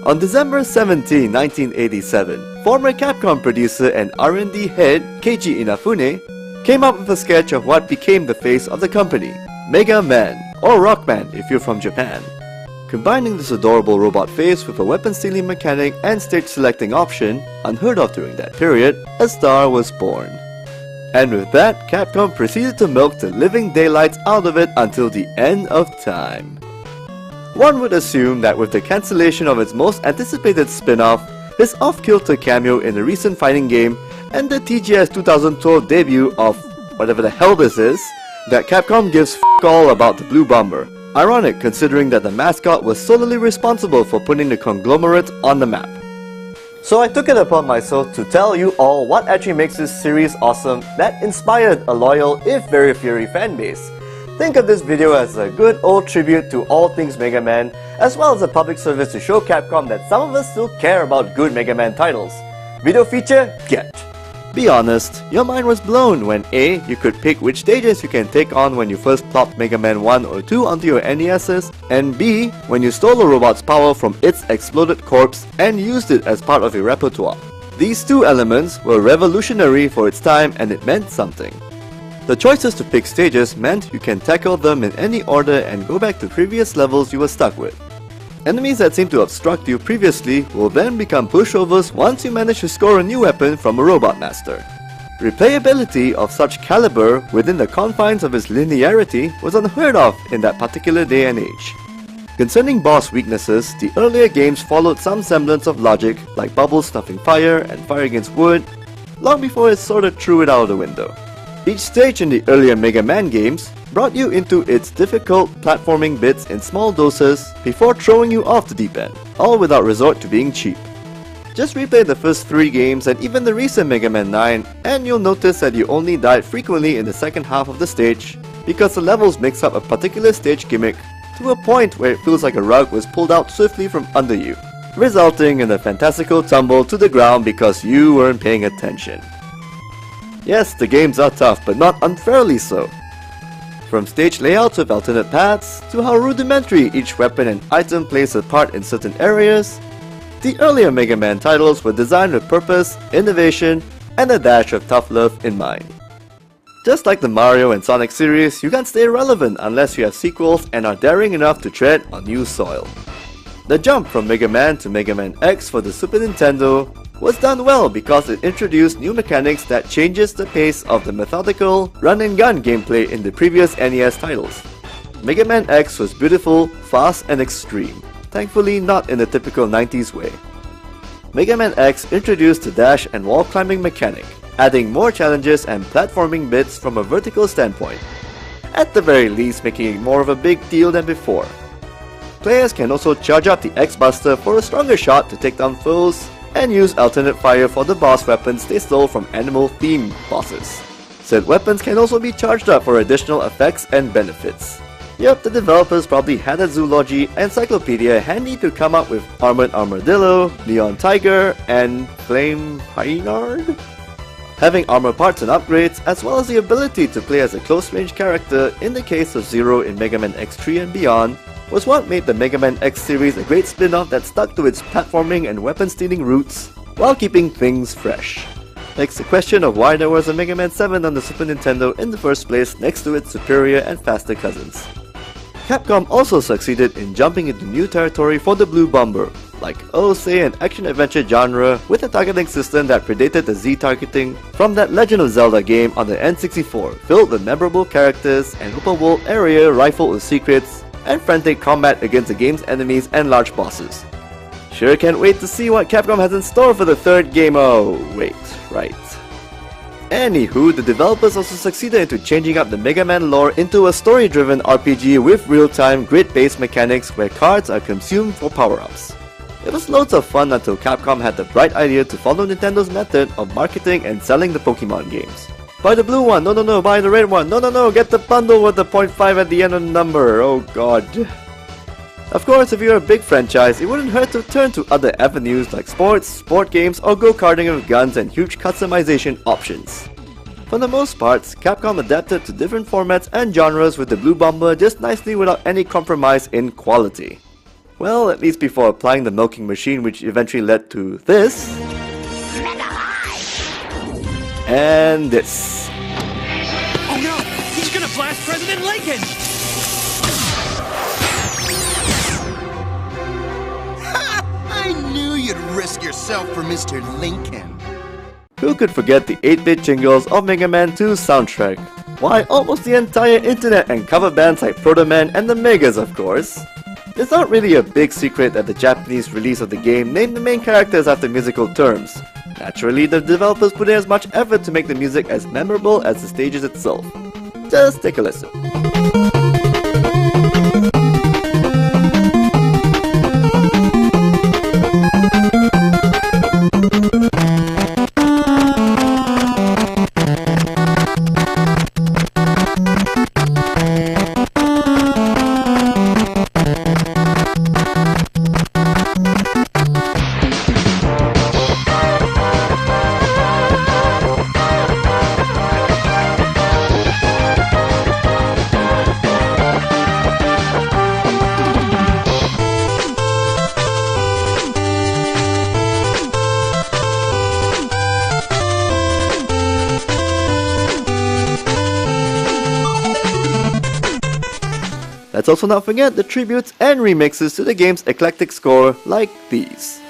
On December 17, 1987, former Capcom producer and R&D head Keiji Inafune came up with a sketch of what became the face of the company, Mega Man, or Rockman if you're from Japan. Combining this adorable robot face with a weapon stealing mechanic and stage selecting option, unheard of during that period, a star was born. And with that, Capcom proceeded to milk the living daylights out of it until the end of time. One would assume that with the cancellation of its most anticipated spin-off, his off-kilter cameo in a recent fighting game, and the TGS 2012 debut of whatever the hell this is, that Capcom gives f*** all about the Blue Bomber. Ironic considering that the mascot was solely responsible for putting the conglomerate on the map. So I took it upon myself to tell you all what actually makes this series awesome that inspired a loyal, if very fiery fanbase. Think of this video as a good old tribute to all things Mega Man, as well as a public service to show Capcom that some of us still care about good Mega Man titles. Video feature? Get! Be honest, your mind was blown when A. You could pick which stages you can take on when you first plopped Mega Man 1 or 2 onto your NESs, and B. When you stole a robot's power from its exploded corpse and used it as part of your repertoire. These two elements were revolutionary for its time and it meant something. The choices to pick stages meant you can tackle them in any order and go back to previous levels you were stuck with. Enemies that seemed to have struck you previously will then become pushovers once you manage to score a new weapon from a robot master. Replayability of such caliber within the confines of its linearity was unheard of in that particular day and age. Concerning boss weaknesses, the earlier games followed some semblance of logic, like bubbles snuffing fire and fire against wood, long before it sorta threw it out of the window. Each stage in the earlier Mega Man games brought you into its difficult platforming bits in small doses before throwing you off the deep end, all without resort to being cheap. Just replay the first 3 games and even the recent Mega Man 9 and you'll notice that you only died frequently in the second half of the stage because the levels mix up a particular stage gimmick to a point where it feels like a rug was pulled out swiftly from under you, resulting in a fantastical tumble to the ground because you weren't paying attention. Yes, the games are tough, but not unfairly so. From stage layouts with alternate paths, to how rudimentary each weapon and item plays a part in certain areas, the earlier Mega Man titles were designed with purpose, innovation, and a dash of tough love in mind. Just like the Mario and Sonic series, you can't stay relevant unless you have sequels and are daring enough to tread on new soil. The jump from Mega Man to Mega Man X for the Super Nintendo was done well because it introduced new mechanics that changes the pace of the methodical, run-and-gun gameplay in the previous NES titles. Mega Man X was beautiful, fast, and extreme, thankfully not in the typical 90s way. Mega Man X introduced the dash and wall climbing mechanic, adding more challenges and platforming bits from a vertical standpoint, at the very least making it more of a big deal than before. Players can also charge up the X-Buster for a stronger shot to take down foes, and use alternate fire for the boss weapons they stole from animal-themed bosses. Said weapons can also be charged up for additional effects and benefits. Yep, the developers probably had a Zoology encyclopedia handy to come up with Armored Armadillo, Neon Tiger, and Flame Hynard? Having armor parts and upgrades, as well as the ability to play as a close-range character in the case of Zero in Mega Man X3 and beyond, was what made the Mega Man X series a great spin-off that stuck to its platforming and weapon-stealing roots while keeping things fresh. Begs the question of why there was a Mega Man 7 on the Super Nintendo in the first place next to its superior and faster cousins. Capcom also succeeded in jumping into new territory for the Blue Bomber, like say an action-adventure genre with a targeting system that predated the Z targeting from that Legend of Zelda game on the N64, filled with memorable characters and open-world area rifled with secrets, and frantic combat against the game's enemies and large bosses. Sure can't wait to see what Capcom has in store for the third game. Oh, wait, right. Anywho, the developers also succeeded into changing up the Mega Man lore into a story-driven RPG with real-time grid-based mechanics where cards are consumed for power-ups. It was loads of fun until Capcom had the bright idea to follow Nintendo's method of marketing and selling the Pokemon games. Buy the blue one, no, buy the red one, no, get the bundle with the 0.5 at the end of the number, oh god. Of course, if you're a big franchise, it wouldn't hurt to turn to other avenues like sports, sport games, or go-karting with guns and huge customization options. For the most part, Capcom adapted to different formats and genres with the Blue Bomber just nicely without any compromise in quality. Well, at least before applying the milking machine, which eventually led to this. And this. Oh no! He's gonna blast President Lincoln! I knew you'd risk yourself for Mr. Lincoln. Who could forget the 8-bit jingles of Mega Man 2's soundtrack? Why, almost the entire internet and cover bands like Proto Man and the Megas, of course. It's not really a big secret that the Japanese release of the game named the main characters after musical terms. Naturally, the developers put in as much effort to make the music as memorable as the stages itself. Just take a listen. Let's also not forget the tributes and remixes to the game's eclectic score like these.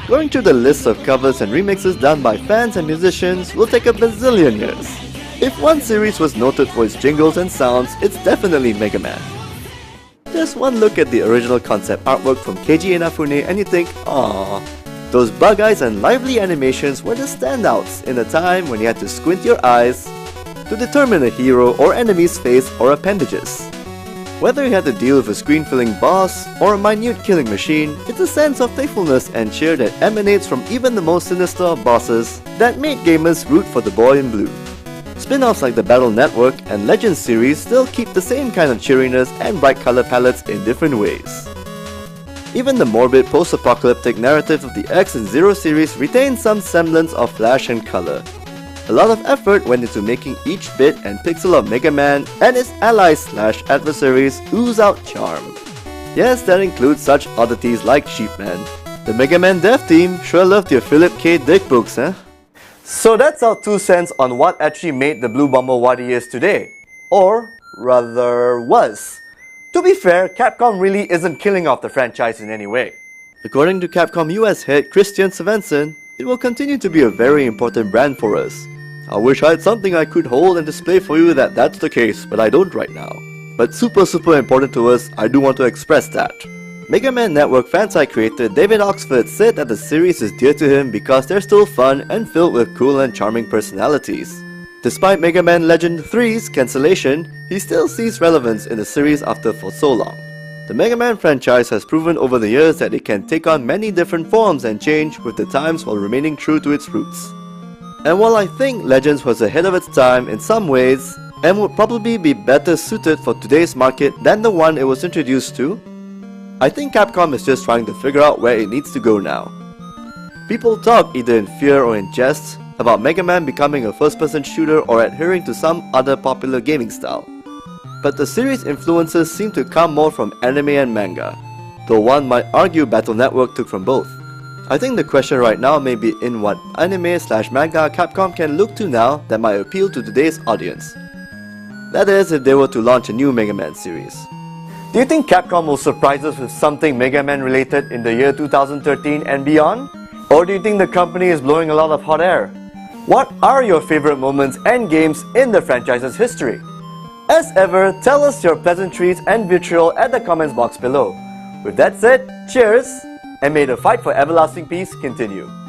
Going through the list of covers and remixes done by fans and musicians will take a bazillion years. If one series was noted for its jingles and sounds, it's definitely Mega Man. Just one look at the original concept artwork from Keiji Inafune and you think, aww. Those bug eyes and lively animations were the standouts in a time when you had to squint your eyes to determine a hero or enemy's face or appendages. Whether you had to deal with a screen-filling boss or a minute killing machine, it's a sense of playfulness and cheer that emanates from even the most sinister of bosses that made gamers root for the boy in blue. Spin-offs like the Battle Network and Legends series still keep the same kind of cheeriness and bright color palettes in different ways. Even the morbid post-apocalyptic narrative of the X and Zero series retains some semblance of flash and color. A lot of effort went into making each bit and pixel of Mega Man and its allies/adversaries ooze out charm. Yes, that includes such oddities like Sheepman. The Mega Man dev team sure loved your Philip K. Dick books, huh? So that's our 2 cents on what actually made the Blue Bomber what he is today. Or, rather, was. To be fair, Capcom really isn't killing off the franchise in any way. According to Capcom US head Christian Svensson, it will continue to be a very important brand for us. I wish I had something I could hold and display for you that's the case, but I don't right now. But super important to us, I do want to express that. Mega Man Network fansite creator David Oxford said that the series is dear to him because they're still fun and filled with cool and charming personalities. Despite Mega Man Legend 3's cancellation, he still sees relevance in the series after for so long. The Mega Man franchise has proven over the years that it can take on many different forms and change with the times while remaining true to its roots. And while I think Legends was ahead of its time in some ways, and would probably be better suited for today's market than the one it was introduced to, I think Capcom is just trying to figure out where it needs to go now. People talk either in fear or in jest about Mega Man becoming a first-person shooter or adhering to some other popular gaming style. But the series' influences seem to come more from anime and manga, though one might argue Battle Network took from both. I think the question right now may be in what anime/manga Capcom can look to now that might appeal to today's audience. That is, if they were to launch a new Mega Man series. Do you think Capcom will surprise us with something Mega Man related in the year 2013 and beyond? Or do you think the company is blowing a lot of hot air? What are your favorite moments and games in the franchise's history? As ever, tell us your pleasantries and vitriol at the comments box below. With that said, cheers And may the fight for everlasting peace continue.